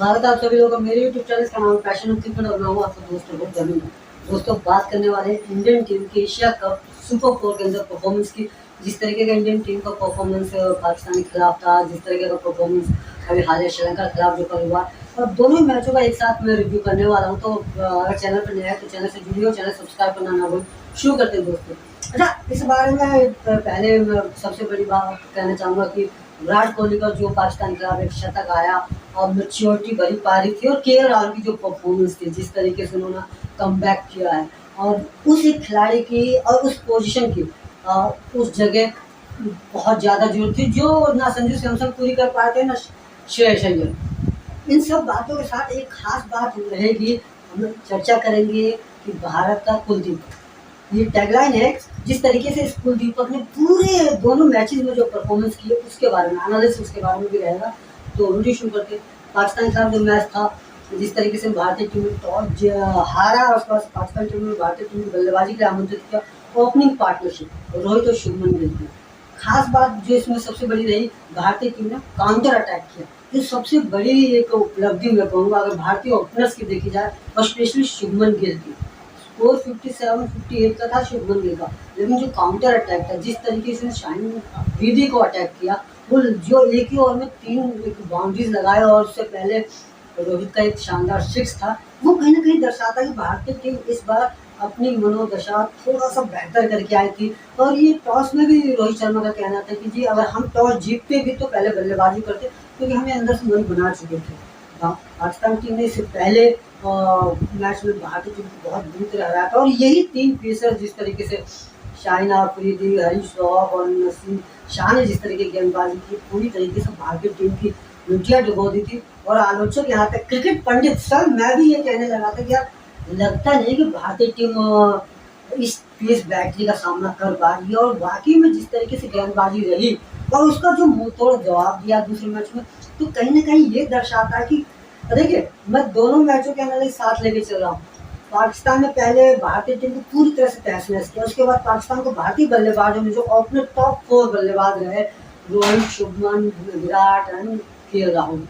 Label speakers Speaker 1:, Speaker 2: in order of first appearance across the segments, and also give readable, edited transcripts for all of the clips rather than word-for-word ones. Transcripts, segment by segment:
Speaker 1: स्वागत है आप सभी लोगों का मेरे यूट्यूब चैनल का नाम पैशन ऑफ क्रिकेट और मैं हूँ आपका दोस्त बहुत जमीन। दोस्तों बात करने वाले हैं इंडियन टीम की एशिया कप सुपर 4 के अंदर परफॉर्मेंस की। जिस तरीके का इंडियन टीम का परफॉर्मेंस पाकिस्तान के खिलाफ था, जिस तरीके का परफॉर्मेंस अभी हाल श्रीलंका के खिलाफ जो कल हुआ, और दोनों मैचों का एक साथ मैं रिव्यू करने वाला हूँ। तो अगर चैनल पर नया है तो चैनल से जुड़िए और चैनल सब्सक्राइब करना ना भूलें। शुरू करते हैं दोस्तों। अच्छा, इस बारे में पहले मैं सबसे बड़ी बात कहना चाहूँगा कि विराट कोहली का जो पाकिस्तान के खिलाफ एक शतक आया और मैच्योरिटी भरी पारी थी, और केएल राहुल की जो परफॉर्मेंस थी, जिस तरीके से उन्होंने कमबैक किया है, और उस एक खिलाड़ी की और उस पोजीशन की उस जगह बहुत ज़्यादा जरूरत थी, जो ना संजू सैमसन पूरी कर पाए थे ना श्रेयस अय्यर। इन सब बातों के साथ एक खास बात रहेगी, हम चर्चा करेंगे कि भारत का कुलदीप, ये टैगलाइन है। जिस तरीके से इस कुलदीपक ने पूरे दोनों मैचेस में जो परफॉर्मेंस की उसके बारे में एनालिसिस उसके बारे में भी रहेगा। तो वीडियो शुरू करते। पाकिस्तान के खिलाफ जो मैच था, जिस तरीके से भारतीय टीम ने टॉस हारा और उसके बाद पाकिस्तान टीम ने भारतीय टीम की बल्लेबाजी के लिए आमंत्रित किया। ओपनिंग पार्टनरशिप रोहित और शुभमन गिल की खास बात जो इसमें सबसे बड़ी रही, भारतीय टीम ने काउंटर अटैक किया। जो सबसे बड़ी एक उपलब्धि मैं कहूँगा अगर भारतीय ओपनर्स की देखी जाए, और स्पेशली शुभमन गिल की। स्कोर 57-58 का था शुभमन गिल का, लेकिन जो काउंटर अटैक था, जिस तरीके से शाहिन अफरीदी को अटैक किया, वो जो एक ही ओवर में 3 बाउंड्रीज लगाए, और उससे पहले रोहित का एक शानदार 6 था, वो कहीं ना कहीं दर्शाता है कि भारतीय टीम इस बार अपनी मनोदशा थोड़ा सा बेहतर करके आई थी। और ये टॉस में भी रोहित शर्मा का कहना था कि जी अगर हम टॉस जीतते भी तो पहले बल्लेबाजी करते, क्योंकि हमें अंदर से मन बना चुके थे। पाकिस्तान टीम ने इससे पहले मैच में भारतीय टीम को बहुत बुरी तरह हराया था, और यही 3 पेसर जिस तरीके से शाहिन अफरीदी, हरीश राव और नसीम शाह ने जिस तरीके की गेंदबाजी की, पूरी तरीके से भारतीय टीम की लुटिया डुबो दी थी। और आलोचक यहाँ तक क्रिकेट पंडित सर मैं भी ये कहने लगा था कि यार लगता नहीं कि भारतीय टीम इस तेज बैटरी का सामना कर पा रही है। और वाकई में जिस तरीके से गेंदबाजी रही और उसका जो मुंह तोड़ जवाब दिया दूसरे मैच में, तो कहीं ना कहीं ये दर्शाता है कि देखिए मैं दोनों मैचों के एनालिसिस साथ लेके चल रहा हूँ। पाकिस्तान ने पहले भारतीय टीम को पूरी तरह से तहस नहस किया, उसके बाद पाकिस्तान को भारतीय बल्लेबाजों में जो अपने टॉप 4 बल्लेबाज रहे, रोहित, शुभमन, विराट एंड केएल राहुल,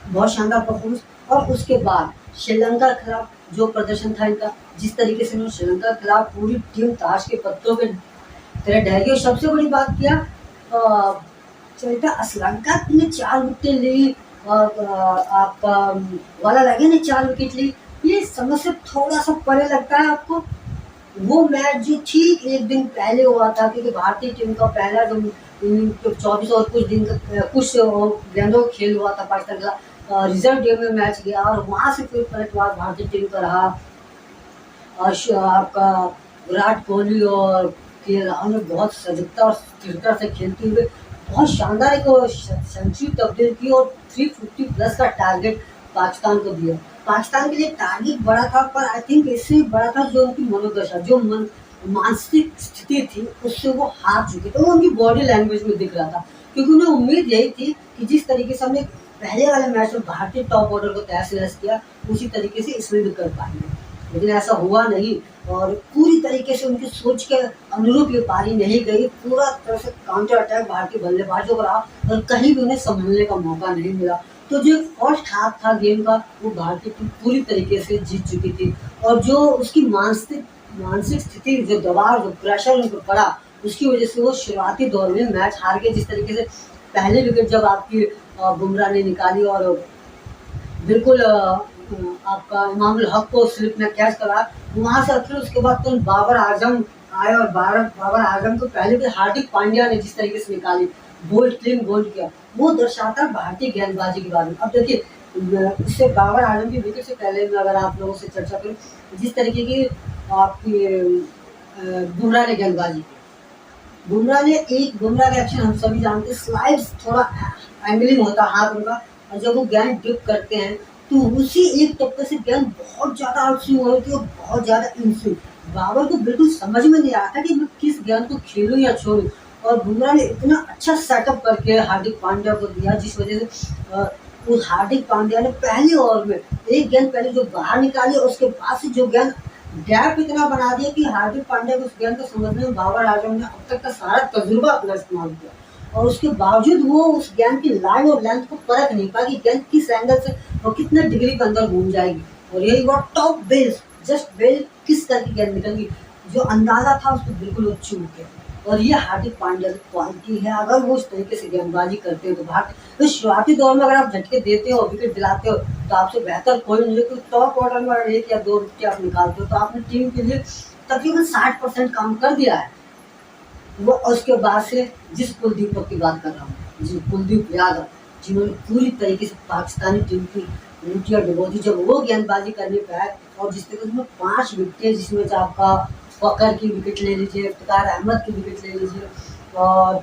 Speaker 1: बहुत शानदार परफॉर्मेंस। और उसके बाद श्रीलंका के खिलाफ जो प्रदर्शन था इनका, जिस तरीके से उन्होंने श्रीलंका के खिलाफ पूरी टीम ताश के पत्तों के तरह ढह गई। और सबसे बड़ी बात किया, चलता श्रीलंका ने 4 विकेट ली, और आपका वाला लगे ने 4 विकेट ली। ये समझ से थोड़ा सा परे लगता है आपको? वो मैच जो ठीक एक दिन पहले हुआ था, क्योंकि भारतीय टीम का पहला जो 24 और कुछ दिन का कुछ गेंदों खेल हुआ था पाकिस्तान का, रिजर्व डे में मैच गया, और वहाँ से फिर पलटवार भारतीय टीम का रहा। और आपका विराट कोहली और केएल राहुल ने बहुत सजगता और स्थिरता से खेलते हुए बहुत शानदार एक सेंचुरी तब्दील की, और 350 प्लस का टारगेट पाकिस्तान को दिया। पाकिस्तान के लिए टारगेट बड़ा था, पर आई थिंक इससे बड़ा था जो उनकी मनोदशा, जो मानसिक स्थिति थी, उससे वो हार चुके थे। वो उनकी बॉडी लैंग्वेज में दिख रहा था, क्योंकि उन्हें उम्मीद यही थी कि जिस तरीके से हमने पहले वाले मैच में भारतीय टॉप ऑर्डर को तहस नहस किया, उसी तरीके से इसमें भी कर पाएंगे। लेकिन ऐसा हुआ नहीं, और पूरी तरीके से उनकी सोच के अनुरूप ये पारी नहीं गई। पूरा तरह से काउंटर अटैक भारतीय बल्लेबाजों का रहा, और कहीं भी उन्हें संभलने का मौका नहीं मिला। तो जो फर्स्ट हाफ था गेम का, वो भारतीय टीम पूरी तरीके से जीत चुकी थी, और जो उसकी मानसिक स्थिति, जो दबाव, जो प्रेशर उन पर पड़ा, उसकी वजह से वो शुरुआती दौर में मैच हार गए। जिस तरीके से पहले विकेट जब आपकी बुमराह ने निकाली, और बिल्कुल आपका इमामुल हक को स्लिप में कैच करा, वहाँ से फिर उसके बाद तो बाबर आजम आए, और बाबर आजम को पहले भी हार्दिक पांड्या ने जिस तरीके से निकाली, बोल्ड क्लीन बोल्ड किया, वो दर्शाता है भारतीय गेंदबाजी के बारे में। अब देखिए इससे बाबर आजम की विकेट से पहले में अगर आप लोगों से चर्चा करूँ, जिस तरीके की आपकी बुमराह ने गेंदबाजी की, बुमराह का एक्शन हम सभी जानते हैं, स्लाइड्स थोड़ा एंगलिंग होता है हाथ उनका, और जब वो गेंद डिप करते हैं तो उसी एक टप्पे से गेंद बहुत ज़्यादा आउटस्विंग हो रही थी, और बहुत ज़्यादा इनस्विंग। बाबर को बिल्कुल समझ में नहीं आता कि मैं किस गेंद को खेलूँ या छोड़ूँ, और बुमराह ने इतना अच्छा सेटअप करके हार्दिक पांड्या को दिया, जिस वजह से उस हार्दिक पांड्या ने पहले ओवर में एक गेंद पहले जो बाहर निकाली, और उसके बाद से जो गेंद गैप इतना बना दिया कि हार्दिक पांड्या को उस गेंद को समझने में बाबर आजम ने अब तक का सारा तजुर्बा अपना इस्तेमाल किया। और उसके बावजूद वो उस गेंद की लाइन और लेंथ को परख नहीं पाया कि गेंद किस एंगल से और कितने डिग्री के अंदर घूम जाएगी, और यही वो टॉप बेस जस्ट बेल किस करके गेंद निकल गई, जो अंदाजा था उसको बिल्कुल वो चूक गया। और ये हार्दिक पांड्या की क्वालिटी है, अगर वो उस तरीके से गेंदबाजी करते हो तो भारत तो शुरुआती दौर में अगर आप झटके देते हो विकेट दिलाते हो तो आपसे बेहतर कोई नहीं, क्योंकि टॉप ऑर्डर में अगर 1 या 2 विकेट आप निकालते हो तो आपने टीम के लिए तकरीबन 60% काम कर दिया है। वो उसके बाद से जिस कुलदीप की बात कर रहा हूँ, जी कुलदीप यादव, जिन्होंने पूरी तरीके से पाकिस्तानी टीम की ऊँटियाँ डुबो दी जब वो गेंदबाजी करने पे आए, और जिस तरीके से 5 विकेट जिसमें से आपका फ़खर की विकेट ले लीजिए, इफ्तिकार अहमद की विकेट ले लीजिए और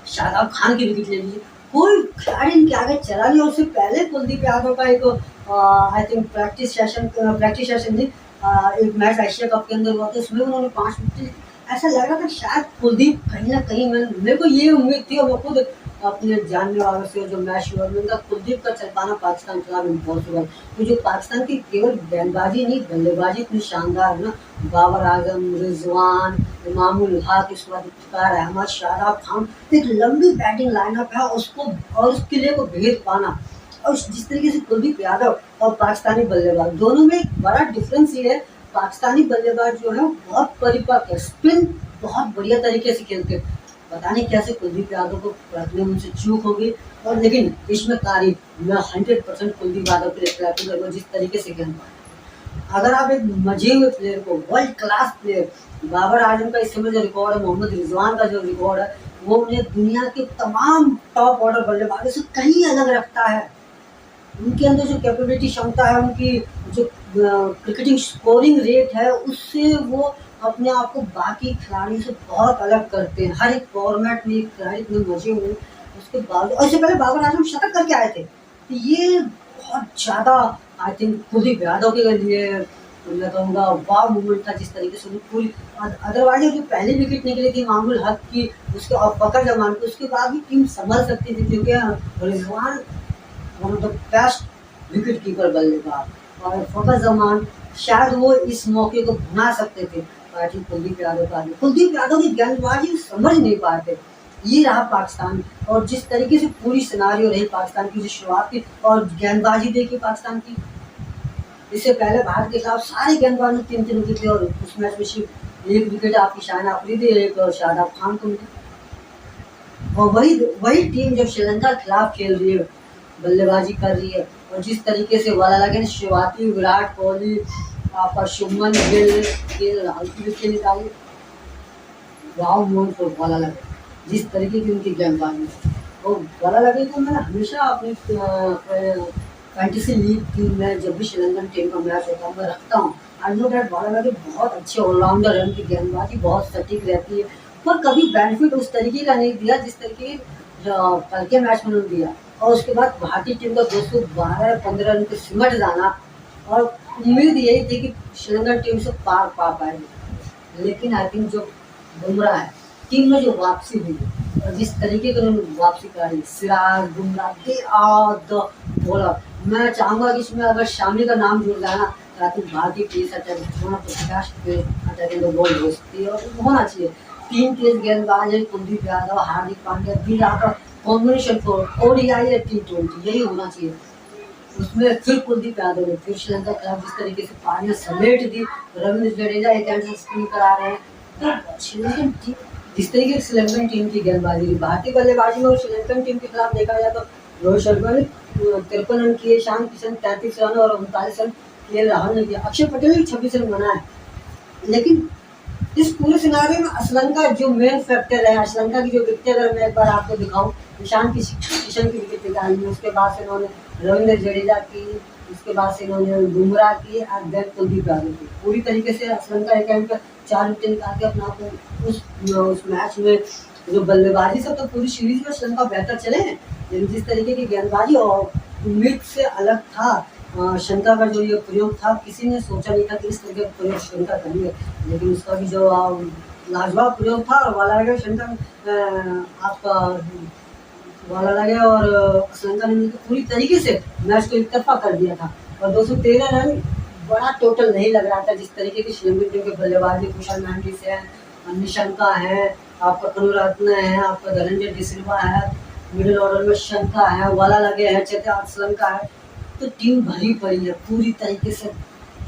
Speaker 1: शादाब खान की विकेट ले लीजिए, कोई खिलाड़ी इनके आगे चला नहीं। और उससे पहले कुलदीप यादव का एक आई थिंक प्रैक्टिस सेशन नहीं, एक मैच एशिया कप के अंदर हुआ था, उसमें उन्होंने 5 विकेट, ऐसा लग रहा था शायद कुलदीप कहीं ना कहीं मेरे को ये उम्मीद थी, और मैं खुद अपने जानने वालों से जो मैच हुआ मैंने कहा कुलदीप का चल पाना पाकिस्तान के खिलाफ इम्पॉसिबल, तो जो पाकिस्तान की केवल गेंदबाजी नहीं बल्लेबाजी इतनी शानदार है ना, बाबर आजम, रिजवान, इमामुल हक, इसके बाद इफ्तिकार अहमद, शादाब खान, एक लंबी बैटिंग लाइनअप है, उसको और उसके लिए वो भेद पाना, और जिस तरीके से कुलदीप यादव और पाकिस्तानी बल्लेबाज दोनों में एक बड़ा डिफरेंस ये है, पाकिस्तानी बल्लेबाज जो है बहुत परिपक्व है, स्पिन बहुत बढ़िया तरीके से खेलते हैं, पता नहीं कैसे कुलदीप यादव को रखने में उनसे चूक होगी। और लेकिन इसमें तारीफ मैं 100% कुलदीप यादव के लिए करूँगा, जिस तरीके से गेंदबाज, अगर आप एक मजे हुए प्लेयर को world class player, Babar Azam का इस समय जो रिकॉर्ड है, मोहम्मद रिजवान का जो रिकॉर्ड है, वो मुझे दुनिया के तमाम टॉप ऑर्डर बल्लेबाजों से कहीं अलग रखता है। उनके अंदर जो कैपेबिलिटी क्षमता है, उनकी जो क्रिकेटिंग स्कोरिंग रेट है, उससे वो अपने आप को बाकी खिलाड़ियों से बहुत अलग करते हैं। हर एक फॉर्मेट में एक खिलाड़ी इतने मजे हुए उसके बावजूद, और इससे पहले बाबर आजम शतक करके आए थे, तो ये बहुत ज़्यादा आई थिंक कुलदीप यादव के लिए मैं कहूँगा वाव मूवमेंट था, जिस तरीके से उन्हें पूरी अदरवाइज जो पहली विकेट निकली थी मामूल हक की उसके और फ़खर जमान की, उसके बाद भी टीम संभल सकती थी, क्योंकि Rizwan one of the best wicket keeper बल्लेबाज और फ़खर जमान शायद वो इस मौके को बना सकते थे। पार्टी कुलदीप यादव की गेंदबाजी समझ नहीं पाते, ये रहा पाकिस्तान, और जिस तरीके से पूरी सिनारियो रही पाकिस्तान की जो शुरुआत की और गेंदबाजी देखी पाकिस्तान की, इससे पहले भारत के खिलाफ सारे गेंदबाज ने 3-3 विकेट लिए, और उस मैच में सिर्फ 1 विकेट आपकी शाहिन अफरीदी, एक शादाब खान को मिली, और वही टीम जब श्रीलंका के खिलाफ खेल रही है, बल्लेबाजी कर रही है, और जिस तरीके से वाला लगे शुरुआती विराट कोहली, आपका शुभमन गिल के राहुल की विकेट निकाली, वाव मोमेंट फॉर वाला लगे, जिस तरीके की उनकी गेंदबाजी, और वाला लगे को मैं हमेशा अपनी फैंटेसी लीग टीम में जब भी श्रीलंकन टीम का मैच होता है मैं रखता हूँ। आई नो दैट वाला लगे बहुत अच्छे ऑलराउंडर है, उनकी गेंदबाजी बहुत सटीक रहती है, पर कभी बेनिफिट उस तरीके का नहीं दिया जिस तरीके कल के मैच में उन्होंने दिया, और उसके बाद भारतीय टीम का 212-15 रन पे सिमट जाना, और उम्मीद यही थी कि श्रीलंकन टीम से पार पा पाएगी, लेकिन आई थिंक जो बुमराह है टीम में जो वापसी हुई और जिस तरीके की उन्होंने वापसी करी, Siraj Bumrah they are the bowler, मैं चाहूँगा कि इसमें अगर शामी का नाम जुड़ जाए ना, ताकि भारतीय पेस अटैक होना अटैकिंग बॉल हो सकती है, और होना चाहिए 3 तेज गेंदबाज है, कुलदीप यादव, हार्दिक पांड्या, दी का कॉम्बिनेशन फॉर ओडीआई या T20 यही होना चाहिए। उसमें फिर कुलदीप यादव ने फिर श्रीलंका के खिलाफ जिस तरीके से पारियां समेट दी, रविंद्र जडेजा एक एंड से स्पिन करा रहे हैं, तो श्रीलंकन टीम जिस तरीके से श्रीलंकन टीम की गेंदबाजी, भारतीय बल्लेबाजी में और श्रीलंकन टीम के खिलाफ देखा जाए तो रोहित शर्मा ने 53 रन किए, ईशान किशन 33 रन और 39 रन केएल राहुल ने किया, अक्षर पटेल ने 26 रन बनाए, लेकिन इस पूरे सिनारियो में श्रीलंका जो मेन फैक्टर है, श्रीलंका की जो विकेट अगर मैं एक बार आपको दिखाऊं, ईशान किशन की विकेट निकाली, उसके बाद से इन्होंने रविंद्र जडेजा की, उसके बाद से इन्होंने बुमराह की और देन कुलदीप यादव की, पूरी तरीके से श्रीलंका एक एंड पर 4 विकेट निकाल के अपना आप उस मैच में जो बल्लेबाजी सब तो पूरी सीरीज में श्रीलंका बेहतर चले हैं, लेकिन जिस तरीके की गेंदबाजी और उम्मीद से अलग था, श्रीलंका का जो ये प्रयोग था किसी ने सोचा नहीं था कि इस तरह का प्रयोग श्रीलंका करेंगे, लेकिन उसका भी जो लाजवाब प्रयोग था, और वाला लगे श्रीलंका आपका वाला लगे और श्रीलंका ने पूरी तरीके से मैच को एक तरफा कर दिया था, और 213 रन बड़ा टोटल नहीं लग रहा था, जिस तरीके की श्रीलंकन टीम के बल्लेबाजी कुशल मेंडिस है, निशंका है, आपका करुणारत्न है, आपका धनंजय डिसिल्वा है, मिडिल ऑर्डर में शंका है, वाला लगे हैं, चेतेश्वर श्रीलंका है। तो टीम भरी पड़ी है पूरी तरीके से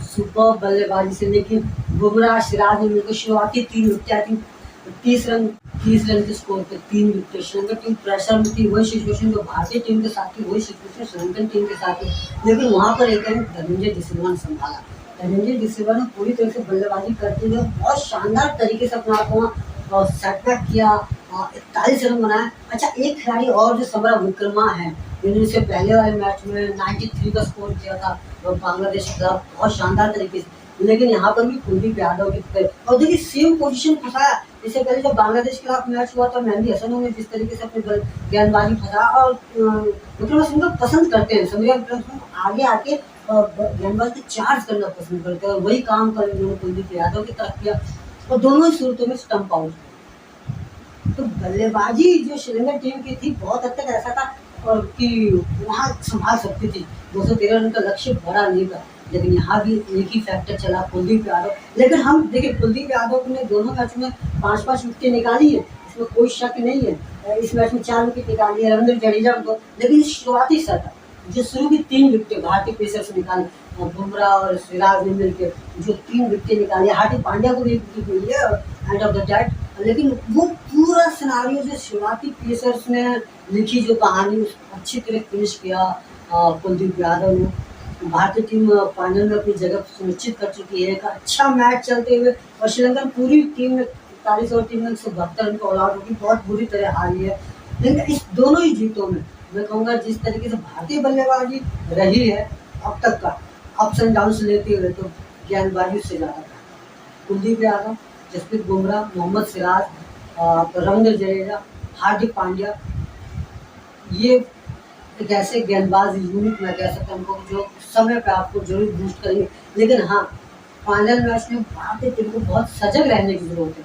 Speaker 1: सुपर बल्लेबाजी से। लेकिन बुमराह सिराज ने मिलकर शुरुआती 3 विकेट, आई थिंक 30 रन के स्कोर पे 3 विकेट। श्रीलंका टीम प्रेशर में थी, वही सिचुएशन जो भारतीय टीम के साथ थी, वही सिचुएशन श्रीलंकन टीम के साथ थी। लेकिन वहां पर एक धनंजय डिसिल्वा ने संभाला। धनंजय डिसिल्वा ने पूरी तरह से बल्लेबाजी करते हुए बहुत शानदार तरीके से अपना आप वहाँ सेटबैक किया, 41 रन बनाया। अच्छा, एक खिलाड़ी और जो समरा विक्रमा है, जिन्होंने पहले वाले मैच में 93 का स्कोर किया था बांग्लादेश के खिलाफ बहुत शानदार तरीके से। लेकिन यहाँ पर भी कुलदीप यादव की तरफ और देखिए सेम पोजीशन फंसाया। इससे पहले जब बांग्लादेश के खिलाफ मैच हुआ था, मेहंदी हसन ने जिस तरीके से अपनी गेंदबाजी फंसा, और विक्रम सिंह को पसंद करते हैं, समझिए विक्रम सिंह आगे आके गेंदबाज को चार्ज करना पसंद करते हैं, और वही काम कर उन्होंने कुलदीप यादव की तरफ किया और दोनों ही सूरतों में स्टंप आउट। तो बल्लेबाजी जो श्रीलंका टीम की थी बहुत हद तक ऐसा था और कि वहाँ संभाल सकती थी। 213 रन का लक्ष्य बड़ा नहीं था, लेकिन यहाँ भी एक ही फैक्टर चला, कुलदीप यादव। लेकिन हम देखिए कुलदीप यादव ने दोनों मैच में 5-5 विकेट निकाली है, इसमें कोई शक नहीं है। इस मैच में 4 विकेट निकाली है रविंद्र जडेजा को। लेकिन शुरुआती सत्र जो शुरू की 3 विकेट भारतीय पेसर से निकाली, बुमराह और सिराज ने मिलकर जो 3 विकेट निकाली, हार्दिक पांड्या को भी 1 विकेट मिली है एंड ऑफ द डेट। लेकिन वो पूरा सिनारियो जो शुरुआती पेसर्स ने लिखी जो कहानी, उसको अच्छी तरह फिनिश किया कुलदीप यादव ने। भारतीय टीम फाइनल में अपनी जगह सुनिश्चित कर चुकी है। एक अच्छा मैच चलते हुए और श्रीलंका पूरी टीम ने 41 और 3 से 72 रन को ऑल आउट होगी, बहुत बुरी तरह हारी है। लेकिन इस दोनों ही जीतों में मैं कहूँगा जिस तरीके से भारतीय बल्लेबाजी रही है अब तक का, अप्स एंड डाउन लेते हुए, तो गेंदबाजी से ज़्यादा कुलदीप यादव, जसप्रीत बुमराह, मोहम्मद सिराज, रविंद्र जडेजा, हार्दिक पांड्या, ये एक ऐसे गेंदबाज यूनिट मैं कह सकता हूँ उनको जो समय पे आपको जरूर बूस्ट करेंगे। लेकिन हाँ, फाइनल मैच में भारतीय टीम को बहुत सजग रहने की जरूरत है,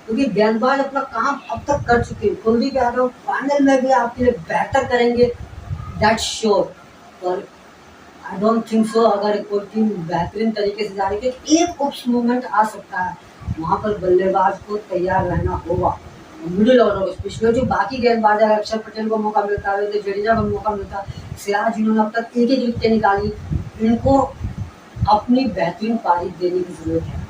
Speaker 1: क्योंकि गेंदबाज अपना काम अब तक कर चुके हैं। कुलदीप यादव फाइनल में भी आपके लिए बेहतर करेंगे, दैट्स श्योर। और आई डोंट थिंक सो अगर कोई टीम बेहतरीन तरीके से जा रही है, एक उप्स मूवमेंट आ सकता है, वहाँ पर बल्लेबाज को तैयार रहना होगा। मिडिल ऑर्डर स्पेशली जो बाकी गेंदबाज है, अक्षर पटेल को मौका मिलता है, जडेजा को मौका मिलता है, सिराज जिन्होंने अब तक एक विकेट निकाली, इनको अपनी बेहतरीन पारी देने की जरूरत है।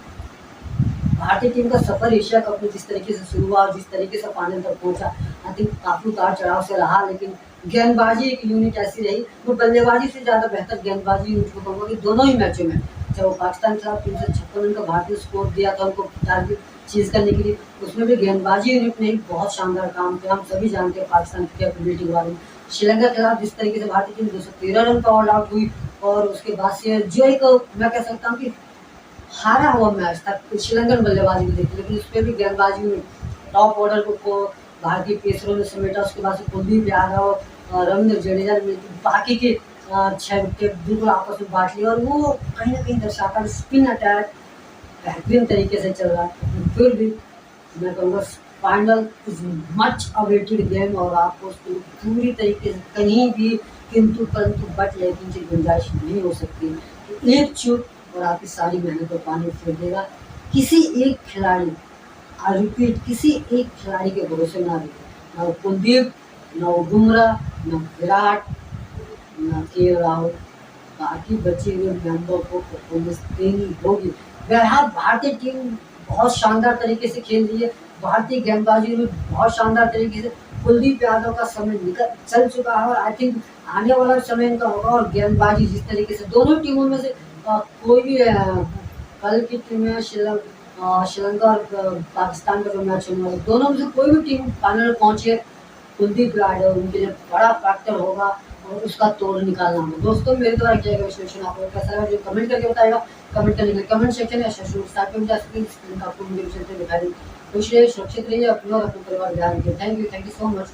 Speaker 1: भारतीय टीम का सफर एशिया कप में जिस तरीके से शुरू हुआ और जिस तरीके से फाइनल तक पहुंचा, आई थिंक काफी उतार चढ़ाव से रहा, लेकिन गेंदबाजी एक यूनिट ऐसी रही, वो बल्लेबाजी से ज्यादा बेहतर गेंदबाजी यूनिट को कहूँगा कि दोनों ही मैचों में, चाहे वो पाकिस्तान के खिलाफ 356 रन का भारतीय स्कोर दिया था उनको टारगेट चीज करने के लिए, उसमें भी गेंदबाजी यूनिट ने बहुत शानदार काम किया। हम सभी जानते हैं पाकिस्तान की कैपेबिलिटी के बारे में। श्रीलंका के खिलाफ जिस तरीके से भारतीय टीम 213 रन का ऑल आउट हुई, और उसके बाद से जो एक मैं कह सकता हूँ कि हारा हुआ मैच था श्रीलंकन बल्लेबाजी को देखते, लेकिन उस पर भी गेंदबाजी में टॉप ऑर्डर को भारतीय पेसरों ने समेटा। उसके बाद से कुलदीप यादव, रविंद्र जडेजा ने बाकी के 6 विकेट बिल्कुल आपस में बांट लिया, और वो कहीं ना कहीं दर्शाता है स्पिन अटैक बेहतरीन तरीके से चल रहा है। फिर भी मैं कहूँगा final is much awaited game, और आपको उसको पूरी तरीके से कहीं भी किंतु परंतु बट लेकिन की गुंजाइश नहीं हो सकती। एक चूक और आपकी सारी मेहनत को पानी फेर देगा। किसी एक खिलाड़ी, आई रिपीट, किसी एक खिलाड़ी के भरोसे ना रहे, ना कुलदीप, ना बुमराह, ना विराट, ना के राहुल, बाकी बचे हुए मेंबर को परफॉर्मेंस देनी होगी। बहरहाल भारतीय टीम बहुत शानदार तरीके से खेल रही है, भारतीय गेंदबाजी में बहुत शानदार तरीके से। कुलदीप यादव का समय निकल चल चुका है और आई थिंक आने वाला समय इनका होगा, और गेंदबाजी जिस तरीके से दोनों टीमों में से कोई भी कल की टीम में श्रीलंका और पाकिस्तान का जो मैच होने वाला, दोनों में से कोई भी टीम फाइनल में पहुंचे, कुलदीप यादव उनके लिए बड़ा फैक्टर होगा और उसका तोड़ निकालना होगा। दोस्तों, मेरे द्वारा किया गया विश्लेषण आपको कैसा लगा जो कमेंट करके बताएगा। कमेंट करने के लिए कमेंट सेक्शन या स्टार्ट में जा सकते हैं, आपको वीडियो दिखाई देगी। खुश रहिए, सुरक्षित रहिए, अपने और अपने परिवार ध्यान रखिए। Thank you so much.